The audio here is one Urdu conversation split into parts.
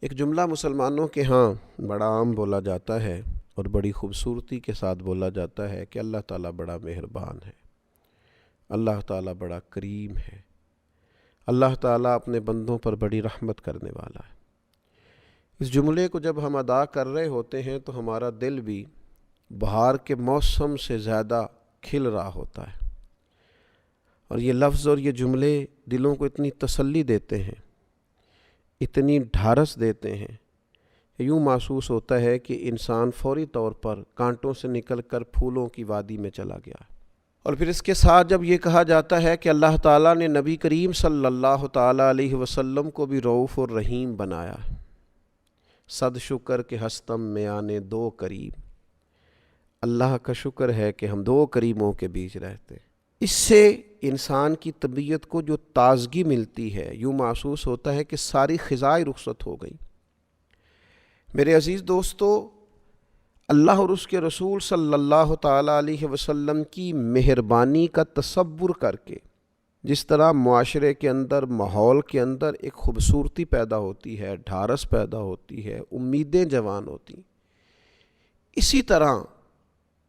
ایک جملہ مسلمانوں کے ہاں بڑا عام بولا جاتا ہے اور بڑی خوبصورتی کے ساتھ بولا جاتا ہے کہ اللہ تعالیٰ بڑا مہربان ہے، اللہ تعالیٰ بڑا کریم ہے، اللہ تعالیٰ اپنے بندوں پر بڑی رحمت کرنے والا ہے۔ اس جملے کو جب ہم ادا کر رہے ہوتے ہیں تو ہمارا دل بھی بہار کے موسم سے زیادہ کھل رہا ہوتا ہے، اور یہ لفظ اور یہ جملے دلوں کو اتنی تسلی دیتے ہیں، اتنی ڈھارس دیتے ہیں، یوں محسوس ہوتا ہے کہ انسان فوری طور پر کانٹوں سے نکل کر پھولوں کی وادی میں چلا گیا۔ اور پھر اس کے ساتھ جب یہ کہا جاتا ہے کہ اللہ تعالیٰ نے نبی کریم صلی اللہ تعالیٰ علیہ وسلم کو بھی رؤوف الرحیم بنایا، صد شکر کہ ہستم میں آنے دو کریم، اللہ کا شکر ہے کہ ہم دو کریموں کے بیچ رہتے۔ اس سے انسان کی طبیعت کو جو تازگی ملتی ہے، یوں محسوس ہوتا ہے کہ ساری خزائیں رخصت ہو گئی۔ میرے عزیز دوستو، اللہ اور اس کے رسول صلی اللہ تعالیٰ علیہ وسلم کی مہربانی کا تصور کر کے جس طرح معاشرے کے اندر، ماحول کے اندر ایک خوبصورتی پیدا ہوتی ہے، ڈھارس پیدا ہوتی ہے، امیدیں جوان ہوتی، اسی طرح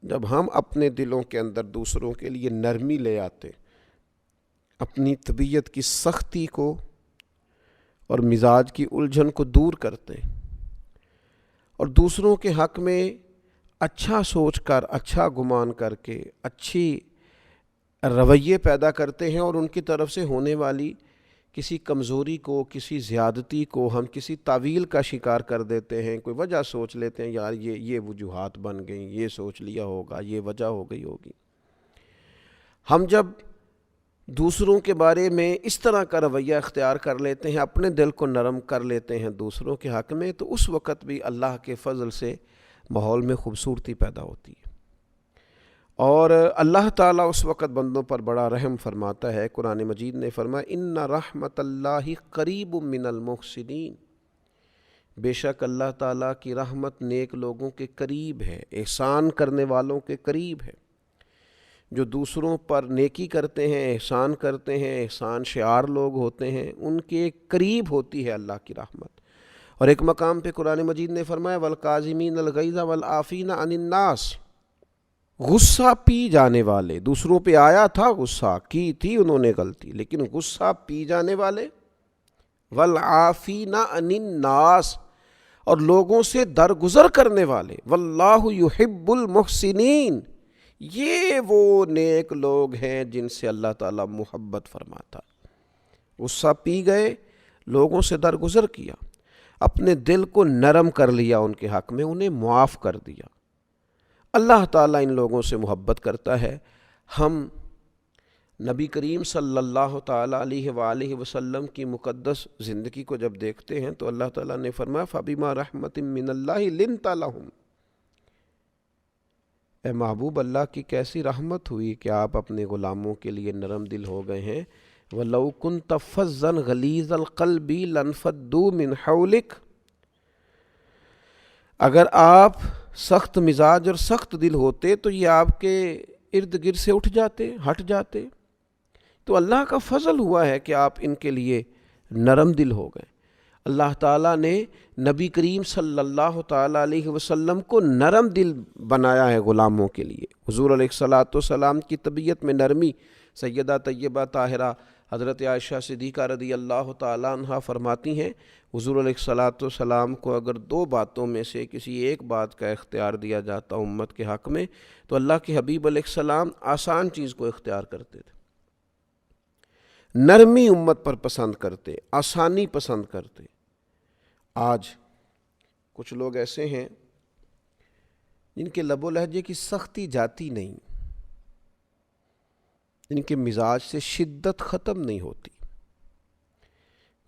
جب ہم اپنے دلوں کے اندر دوسروں کے لیے نرمی لے آتے، اپنی طبیعت کی سختی کو اور مزاج کی الجھن کو دور کرتے اور دوسروں کے حق میں اچھا سوچ کر، اچھا گمان کر کے اچھی رویے پیدا کرتے ہیں، اور ان کی طرف سے ہونے والی کسی کمزوری کو، کسی زیادتی کو ہم کسی تعویل کا شکار کر دیتے ہیں، کوئی وجہ سوچ لیتے ہیں، یار یہ وجوہات بن گئیں، یہ سوچ لیا ہوگا، یہ وجہ ہو گئی ہوگی۔ ہم جب دوسروں کے بارے میں اس طرح کا رویہ اختیار کر لیتے ہیں، اپنے دل کو نرم کر لیتے ہیں دوسروں کے حق میں، تو اس وقت بھی اللہ کے فضل سے ماحول میں خوبصورتی پیدا ہوتی ہے، اور اللہ تعالیٰ اس وقت بندوں پر بڑا رحم فرماتا ہے۔ قرآن مجید نے فرمایا ان رحمت اللہ قریب من المحسنین، بے شک اللہ تعالیٰ کی رحمت نیک لوگوں کے قریب ہے، احسان کرنے والوں کے قریب ہے، جو دوسروں پر نیکی کرتے ہیں، احسان کرتے ہیں، احسان شعار لوگ ہوتے ہیں، ان کے قریب ہوتی ہے اللہ کی رحمت۔ اور ایک مقام پہ قرآن مجید نے فرمایا والکاظمین الغیظ والعافین عن الناس، غصہ پی جانے والے، دوسروں پہ آیا تھا غصہ، کی تھی انہوں نے غلطی، لیکن غصہ پی جانے والے، والعافین عن الناس، اور لوگوں سے درگزر کرنے والے، واللہ یحب المحسنین، یہ وہ نیک لوگ ہیں جن سے اللہ تعالیٰ محبت فرماتا۔ غصہ پی گئے، لوگوں سے درگزر کیا، اپنے دل کو نرم کر لیا، ان کے حق میں انہیں معاف کر دیا۔ اللہ تعالیٰ ان لوگوں سے محبت کرتا ہے۔ ہم نبی کریم صلی اللہ تعالیٰ علیہ وآلہ وسلم کی مقدس زندگی کو جب دیکھتے ہیں تو اللہ تعالیٰ نے فرمایا فَبِمَا رَحْمَةٍ مِّنَ اللَّهِ لِنْتَ لَهُمْ، اے محبوب، اللہ کی کیسی رحمت ہوئی کہ آپ اپنے غلاموں کے لیے نرم دل ہو گئے ہیں۔ وَلَوْ كُنْتَ فَظًّا غَلِيظَ الْقَلْبِ لَانفَضُّوا مِنْ حَوْلِكَ، اگر آپ سخت مزاج اور سخت دل ہوتے تو یہ آپ کے ارد گرد سے اٹھ جاتے، ہٹ جاتے۔ تو اللہ کا فضل ہوا ہے کہ آپ ان کے لیے نرم دل ہو گئے۔ اللہ تعالیٰ نے نبی کریم صلی اللہ تعالیٰ علیہ وسلم کو نرم دل بنایا ہے غلاموں کے لیے۔ حضور علیہ الصلاۃ والسلام کی طبیعت میں نرمی، سیدہ طیبہ طاہرہ حضرت عائشہ صدیقہ رضی اللہ تعالیٰ عنہ فرماتی ہیں، حضور علیہ الصلاۃ والسلام کو اگر دو باتوں میں سے کسی ایک بات کا اختیار دیا جاتا امت کے حق میں تو اللہ کے حبیب علیہ السلام آسان چیز کو اختیار کرتے تھے، نرمی امت پر پسند کرتے، آسانی پسند کرتے۔ آج کچھ لوگ ایسے ہیں جن کے لب و لہجے کی سختی جاتی نہیں، جن کے مزاج سے شدت ختم نہیں ہوتی،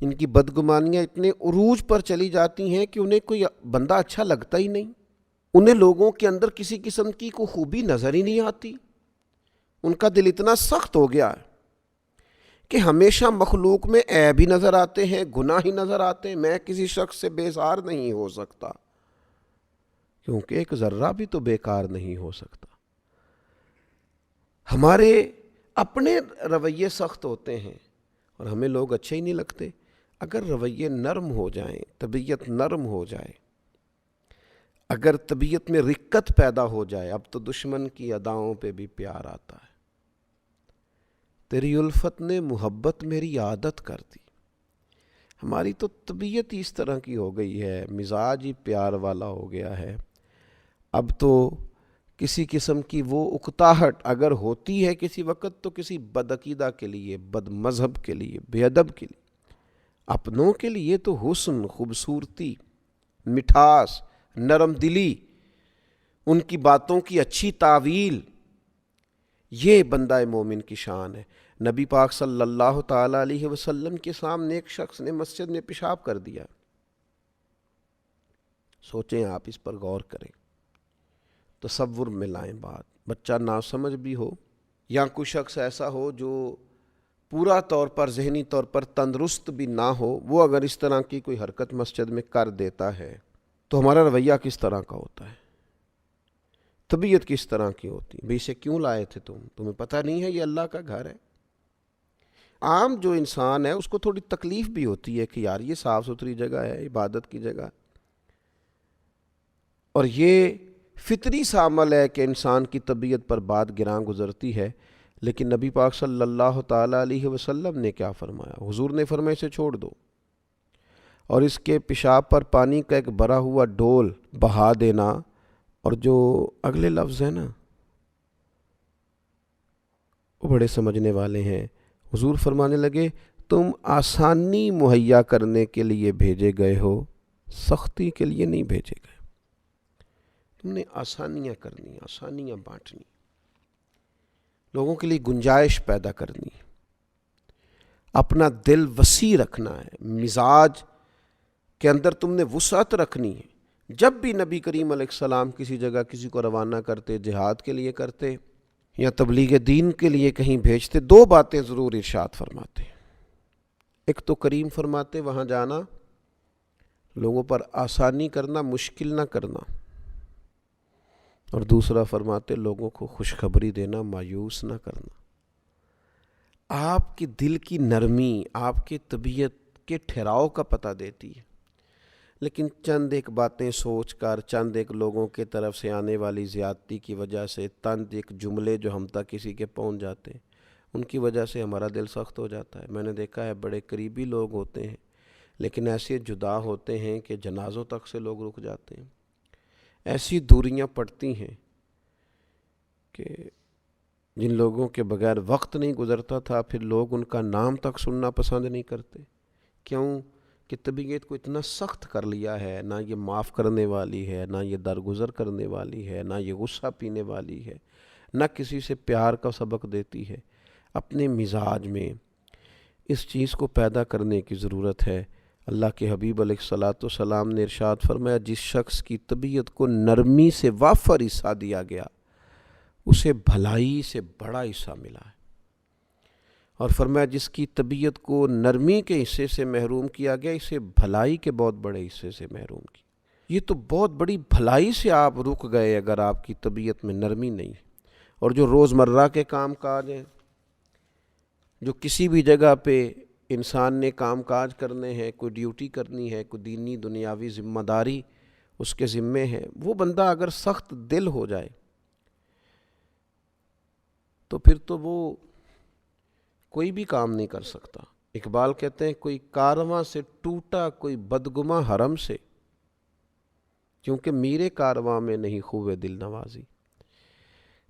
ان کی بدگمانیاں اتنے عروج پر چلی جاتی ہیں کہ انہیں کوئی بندہ اچھا لگتا ہی نہیں، انہیں لوگوں کے اندر کسی قسم کی کوئی خوبی نظر ہی نہیں آتی، ان کا دل اتنا سخت ہو گیا ہے کہ ہمیشہ مخلوق میں عیب ہی نظر آتے ہیں، گناہ ہی نظر آتے ہیں۔ میں کسی شخص سے بیزار نہیں ہو سکتا کیونکہ ایک ذرہ بھی تو بیکار نہیں ہو سکتا۔ ہمارے اپنے رویے سخت ہوتے ہیں اور ہمیں لوگ اچھے ہی نہیں لگتے۔ اگر رویے نرم ہو جائیں، طبیعت نرم ہو جائے، اگر طبیعت میں رقت پیدا ہو جائے، اب تو دشمن کی اداؤں پہ بھی پیار آتا ہے۔ تیری الفت نے محبت میری عادت کر دی۔ ہماری تو طبیعت ہی اس طرح کی ہو گئی ہے، مزاج ہی پیار والا ہو گیا ہے۔ اب تو کسی قسم کی وہ اکتاہٹ اگر ہوتی ہے کسی وقت تو کسی بدعقیدہ کے لیے، بد مذہب کے لیے، بے ادب کے لیے۔ اپنوں کے لیے تو حسن، خوبصورتی، مٹھاس، نرم دلی، ان کی باتوں کی اچھی تعویل، یہ بندہ مومن کی شان ہے۔ نبی پاک صلی اللہ تعالیٰ علیہ وسلم کے سامنے ایک شخص نے مسجد میں پیشاب کر دیا۔ سوچیں آپ، اس پر غور کریں، تصور میں لائیں بات۔ بچہ ناسمجھ بھی ہو یا کوئی شخص ایسا ہو جو پورا طور پر ذہنی طور پر تندرست بھی نہ ہو، وہ اگر اس طرح کی کوئی حرکت مسجد میں کر دیتا ہے تو ہمارا رویہ کس طرح کا ہوتا ہے؟ طبیعت کس طرح کی ہوتی ہے؟ بھئی اسے کیوں لائے تھے تمہیں پتہ نہیں ہے یہ اللہ کا گھر ہے؟ عام جو انسان ہے اس کو تھوڑی تکلیف بھی ہوتی ہے کہ یار یہ صاف ستھری جگہ ہے، عبادت کی جگہ، اور یہ فطری سا عمل ہے کہ انسان کی طبیعت پر بات گراں گزرتی ہے۔ لیکن نبی پاک صلی اللہ تعالیٰ علیہ وسلم نے کیا فرمایا؟ حضور نے فرمایا اسے چھوڑ دو اور اس کے پیشاب پر پانی کا ایک بھرا ہوا ڈول بہا دینا۔ اور جو اگلے لفظ ہیں نا وہ بڑے سمجھنے والے ہیں۔ حضور فرمانے لگے تم آسانی مہیا کرنے کے لیے بھیجے گئے ہو، سختی کے لیے نہیں بھیجے گئے۔ تم نے آسانیاں کرنی، آسانیاں بانٹنی، لوگوں کے لیے گنجائش پیدا کرنی، اپنا دل وسیع رکھنا ہے، مزاج کے اندر تم نے وسعت رکھنی ہے۔ جب بھی نبی کریم علیہ السلام کسی جگہ کسی کو روانہ کرتے، جہاد کے لیے کرتے یا تبلیغ دین کے لیے کہیں بھیجتے، دو باتیں ضرور ارشاد فرماتے۔ ایک تو کریم فرماتے وہاں جانا، لوگوں پر آسانی کرنا، مشکل نہ کرنا، اور دوسرا فرماتے لوگوں کو خوشخبری دینا، مایوس نہ کرنا۔ آپ کی دل کی نرمی آپ کی طبیعت کے ٹھہراؤ کا پتہ دیتی ہے۔ لیکن چند ایک باتیں سوچ کر، چند ایک لوگوں کے طرف سے آنے والی زیادتی کی وجہ سے، چند ایک جملے جو ہم تک کسی کے پہنچ جاتے ہیں، ان کی وجہ سے ہمارا دل سخت ہو جاتا ہے۔ میں نے دیکھا ہے بڑے قریبی لوگ ہوتے ہیں لیکن ایسے جدا ہوتے ہیں کہ جنازوں تک سے لوگ رک جاتے ہیں۔ ایسی دوریاں پڑتی ہیں کہ جن لوگوں کے بغیر وقت نہیں گزرتا تھا، پھر لوگ ان کا نام تک سننا پسند نہیں کرتے۔ کیوں کہ طبیعت کو اتنا سخت کر لیا ہے، نہ یہ معاف کرنے والی ہے، نہ یہ درگزر کرنے والی ہے، نہ یہ غصہ پینے والی ہے، نہ کسی سے پیار کا سبق دیتی ہے۔ اپنے مزاج میں اس چیز کو پیدا کرنے کی ضرورت ہے۔ اللہ کے حبیب علیہ الصلاۃ والسلام نے ارشاد فرمایا جس شخص کی طبیعت کو نرمی سے وافر حصہ دیا گیا اسے بھلائی سے بڑا حصہ ملا ہے، اور فرمایا جس کی طبیعت کو نرمی کے حصے سے محروم کیا گیا اسے بھلائی کے بہت بڑے حصے سے محروم کیا۔ یہ تو بہت بڑی بھلائی سے آپ رک گئے اگر آپ کی طبیعت میں نرمی نہیں ہے۔ اور جو روزمرہ کے کام کاج ہیں، جو کسی بھی جگہ پہ انسان نے کام کاج کرنے ہیں، کوئی ڈیوٹی کرنی ہے، کوئی دینی دنیاوی ذمہ داری اس کے ذمے ہے، وہ بندہ اگر سخت دل ہو جائے تو پھر تو وہ کوئی بھی کام نہیں کر سکتا۔ اقبال کہتے ہیں کوئی کارواں سے ٹوٹا کوئی بدگماں حرم سے، کیونکہ میرے کارواں میں نہیں خوب دل نوازی۔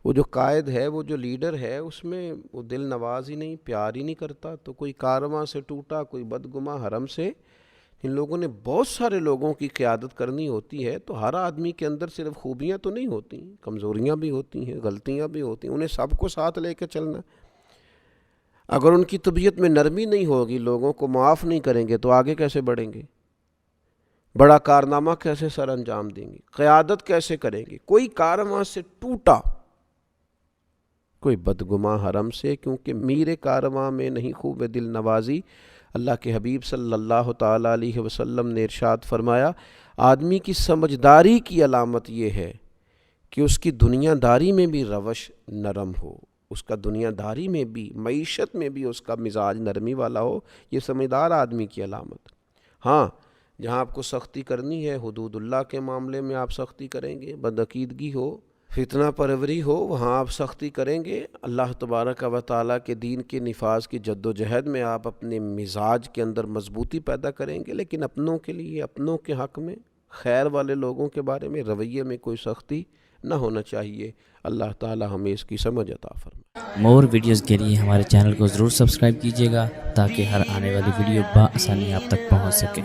وہ جو قائد ہے، وہ جو لیڈر ہے، اس میں وہ دل نواز ہی نہیں، پیار ہی نہیں کرتا۔ تو کوئی کارواں سے ٹوٹا کوئی بدگماں حرم سے، ان لوگوں نے بہت سارے لوگوں کی قیادت کرنی ہوتی ہے تو ہر آدمی کے اندر صرف خوبیاں تو نہیں ہوتی، کمزوریاں بھی ہوتی ہیں، غلطیاں بھی ہوتی ہیں، انہیں سب کو ساتھ لے کے چلنا۔ اگر ان کی طبیعت میں نرمی نہیں ہوگی، لوگوں کو معاف نہیں کریں گے تو آگے کیسے بڑھیں گے؟ بڑا کارنامہ کیسے سر انجام دیں گے؟ قیادت کیسے کریں گے؟ کوئی کارواں سے ٹوٹا کوئی بدگماں حرم سے، کیونکہ میرے کارواں میں نہیں خوب دل نوازی۔ اللہ کے حبیب صلی اللہ تعالیٰ علیہ وسلم نے ارشاد فرمایا آدمی کی سمجھداری کی علامت یہ ہے کہ اس کی دنیا داری میں بھی روش نرم ہو، اس کا دنیا داری میں بھی، معیشت میں بھی اس کا مزاج نرمی والا ہو، یہ سمجھدار آدمی کی علامت۔ ہاں جہاں آپ کو سختی کرنی ہے، حدود اللہ کے معاملے میں آپ سختی کریں گے، بدعقیدگی ہو، فتنہ پروری ہو، وہاں آپ سختی کریں گے۔ اللہ تبارک و تعالیٰ کے دین کے نفاذ کی جد و جہد میں آپ اپنے مزاج کے اندر مضبوطی پیدا کریں گے، لیکن اپنوں کے لیے، اپنوں کے حق میں، خیر والے لوگوں کے بارے میں رویے میں کوئی سختی نہ ہونا چاہیے۔ اللہ تعالی ہمیں اس کی سمجھ عطا فرمائے۔ مور ویڈیوز کے لیے ہمارے چینل کو ضرور سبسکرائب کیجیے گا تاکہ ہر آنے والی ویڈیو بآسانی آپ تک پہنچ سکے۔